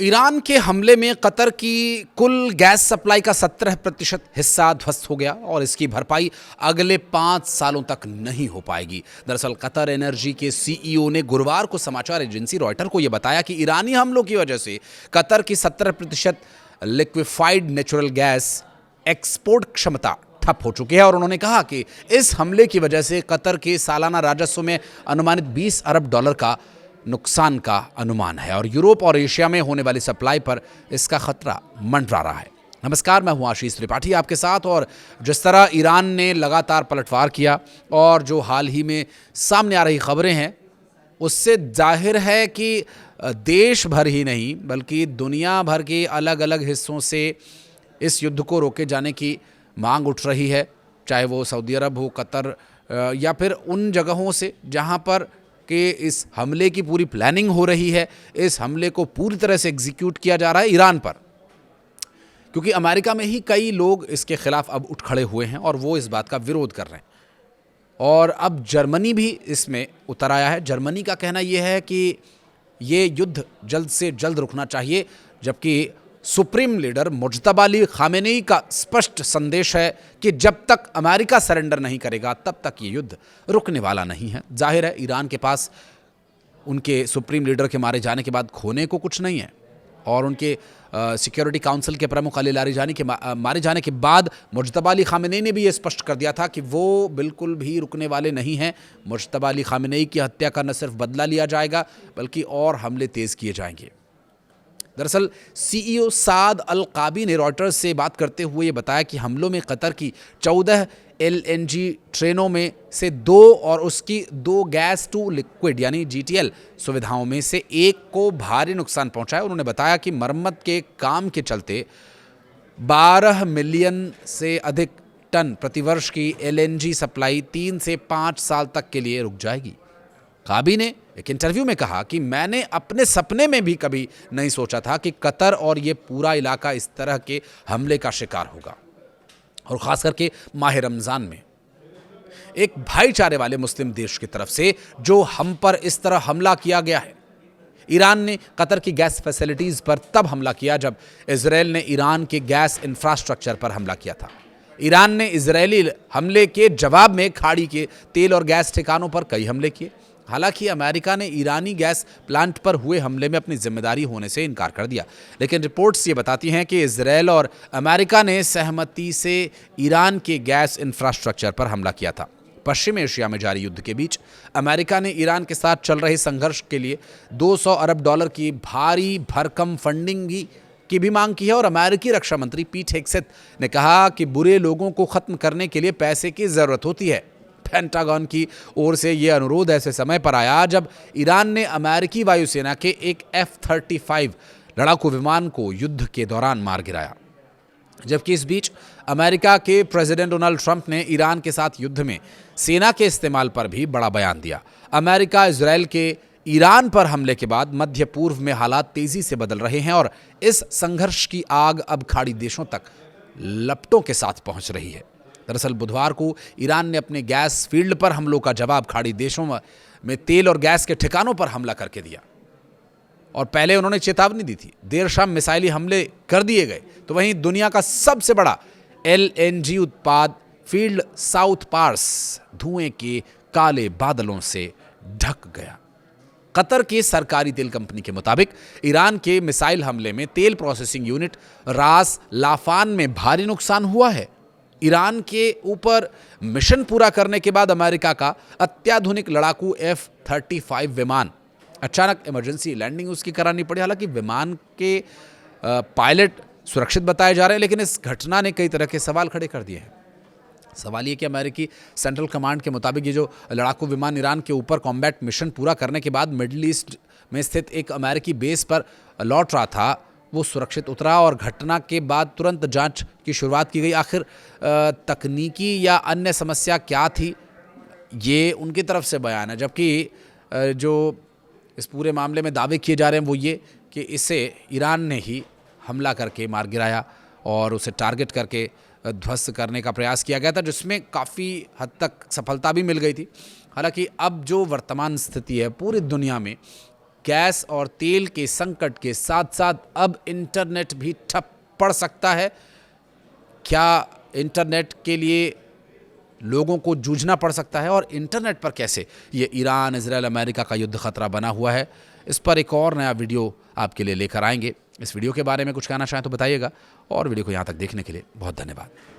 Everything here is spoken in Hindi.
ईरान के हमले में कतर की कुल गैस सप्लाई का 17% हिस्सा ध्वस्त हो गया और इसकी भरपाई अगले 5 सालों तक नहीं हो पाएगी। दरअसल कतर एनर्जी के सीईओ ने गुरुवार को समाचार एजेंसी रॉयटर को यह बताया कि ईरानी हमलों की वजह से कतर की 17% लिक्विफाइड नेचुरल गैस एक्सपोर्ट क्षमता ठप हो चुकी है और उन्होंने कहा कि इस हमले की वजह से कतर के सालाना राजस्व में अनुमानित $20 अरब का नुकसान का अनुमान है और यूरोप और एशिया में होने वाली सप्लाई पर इसका खतरा मंडरा रहा है। नमस्कार, मैं हूं आशीष त्रिपाठी आपके साथ। और जिस तरह ईरान ने लगातार पलटवार किया और जो हाल ही में सामने आ रही खबरें हैं उससे जाहिर है कि देश भर ही नहीं बल्कि दुनिया भर के अलग अलग हिस्सों से इस युद्ध को रोके जाने की मांग उठ रही है, चाहे वो सऊदी अरब हो, कतर या फिर उन जगहों से जहां पर कि इस हमले की पूरी प्लानिंग हो रही है। इस हमले को पूरी तरह से एग्जीक्यूट किया जा रहा है ईरान पर, क्योंकि अमेरिका में ही कई लोग इसके खिलाफ अब उठ खड़े हुए हैं और वो इस बात का विरोध कर रहे हैं। और अब जर्मनी भी इसमें उतर आया है। जर्मनी का कहना यह है कि ये युद्ध जल्द से जल्द रुकना चाहिए, जबकि supreme leader Mojtaba Ali Khamenei का स्पष्ट संदेश है कि जब तक अमेरिका सरेंडर नहीं करेगा तब तक ये युद्ध रुकने वाला नहीं है। जाहिर है ईरान के पास उनके सुप्रीम लीडर के मारे जाने के बाद खोने को कुछ नहीं है और उनके सिक्योरिटी काउंसिल के प्रमुख अली लारिजानी के मारे जाने के बाद मुज्तबा अली खामेनेई ने भी ये स्पष्ट कर दिया था कि वो बिल्कुल भी रुकने वाले नहीं हैं। मुज्तबा अली खामेनेई की हत्या का न सिर्फ बदला लिया जाएगा बल्कि और हमले तेज़ किए जाएंगे। दरअसल सीईओ साद अल काबी ने रॉयटर्स से बात करते हुए ये बताया कि हमलों में कतर की 14 एलएनजी ट्रेनों में से 2 और उसकी 2 गैस टू लिक्विड यानी जीटीएल सुविधाओं में से एक को भारी नुकसान पहुंचा है। उन्होंने बताया कि मरम्मत के काम के चलते 12 मिलियन से अधिक टन प्रतिवर्ष की एलएनजी सप्लाई 3 से 5 साल तक के लिए रुक जाएगी। काबी ने एक इंटरव्यू में कहा कि मैंने अपने सपने में भी कभी नहीं सोचा था कि कतर और ये पूरा इलाका इस तरह के हमले का शिकार होगा, और ख़ास करके माह रमज़ान में एक भाईचारे वाले मुस्लिम देश की तरफ से जो हम पर इस तरह हमला किया गया है। ईरान ने कतर की गैस फैसिलिटीज़ पर तब हमला किया जब इजराइल ने ईरान के गैस इंफ्रास्ट्रक्चर पर हमला किया था। ईरान ने इजरायली हमले के जवाब में खाड़ी के तेल और गैस ठिकानों पर कई हमले किए। हालांकि अमेरिका ने ईरानी गैस प्लांट पर हुए हमले में अपनी जिम्मेदारी होने से इनकार कर दिया, लेकिन रिपोर्ट्स ये बताती हैं कि इजरायल और अमेरिका ने सहमति से ईरान के गैस इंफ्रास्ट्रक्चर पर हमला किया था। पश्चिम एशिया में जारी युद्ध के बीच अमेरिका ने ईरान के साथ चल रहे संघर्ष के लिए $200 अरब की भारी भरकम फंडिंग की भी मांग की है। और अमेरिकी रक्षा मंत्री पीट हेग्सेथ ने कहा कि बुरे लोगों को खत्म करने के लिए पैसे की जरूरत होती है। पेंटागन की ओर से यह अनुरोध ऐसे समय पर आया जब ईरान ने अमेरिकी वायुसेना के एक F-35 लड़ाकू विमान को युद्ध के दौरान मार गिराया। जबकि इस बीच अमेरिका के प्रेसिडेंट डोनाल्ड ट्रंप ने ईरान के साथ युद्ध में सेना के इस्तेमाल पर भी बड़ा बयान दिया। अमेरिका इजरायल के ईरान पर हमले के बाद मध्य पूर्व में हालात तेजी से बदल रहे हैं और इस संघर्ष की आग अब खाड़ी देशों तक लपटों के साथ पहुंच रही है। दरअसल बुधवार को ईरान ने अपने गैस फील्ड पर हमलों का जवाब खाड़ी देशों में तेल और गैस के ठिकानों पर हमला करके दिया और पहले उन्होंने चेतावनी दी थी। देर शाम मिसाइली हमले कर दिए गए। तो वहीं दुनिया का सबसे बड़ा एलएनजी उत्पाद फील्ड साउथ पार्स धुएं के काले बादलों से ढक गया। कतर की सरकारी तेल कंपनी के मुताबिक ईरान के मिसाइल हमले में तेल प्रोसेसिंग यूनिट रास लाफान में भारी नुकसान हुआ है। ईरान के ऊपर मिशन पूरा करने के बाद अमेरिका का अत्याधुनिक लड़ाकू F-35 विमान अचानक इमरजेंसी लैंडिंग उसकी करानी पड़ी। हालांकि विमान के पायलट सुरक्षित बताए जा रहे हैं, लेकिन इस घटना ने कई तरह के सवाल खड़े कर दिए हैं। सवाल ये कि अमेरिकी सेंट्रल कमांड के मुताबिक ये जो लड़ाकू विमान ईरान के ऊपर कॉम्बैट मिशन पूरा करने के बाद मिडिल ईस्ट में स्थित एक अमेरिकी बेस पर लौट रहा था, वो सुरक्षित उतरा और घटना के बाद तुरंत जांच की शुरुआत की गई। आखिर तकनीकी या अन्य समस्या क्या थी, ये उनकी तरफ से बयान है। जबकि जो इस पूरे मामले में दावे किए जा रहे हैं वो ये कि इसे ईरान ने ही हमला करके मार गिराया और उसे टारगेट करके ध्वस्त करने का प्रयास किया गया था, जिसमें काफ़ी हद तक सफलता भी मिल गई थी। हालांकि अब जो वर्तमान स्थिति है पूरी दुनिया में गैस और तेल के संकट के साथ साथ अब इंटरनेट भी ठप पड़ सकता है। क्या इंटरनेट के लिए लोगों को जूझना पड़ सकता है, और इंटरनेट पर कैसे ये ईरान, इजराइल, अमेरिका का युद्ध खतरा बना हुआ है, इस पर एक और नया वीडियो आपके लिए लेकर आएंगे। इस वीडियो के बारे में कुछ कहना चाहें तो बताइएगा, और वीडियो को यहाँ तक देखने के लिए बहुत धन्यवाद।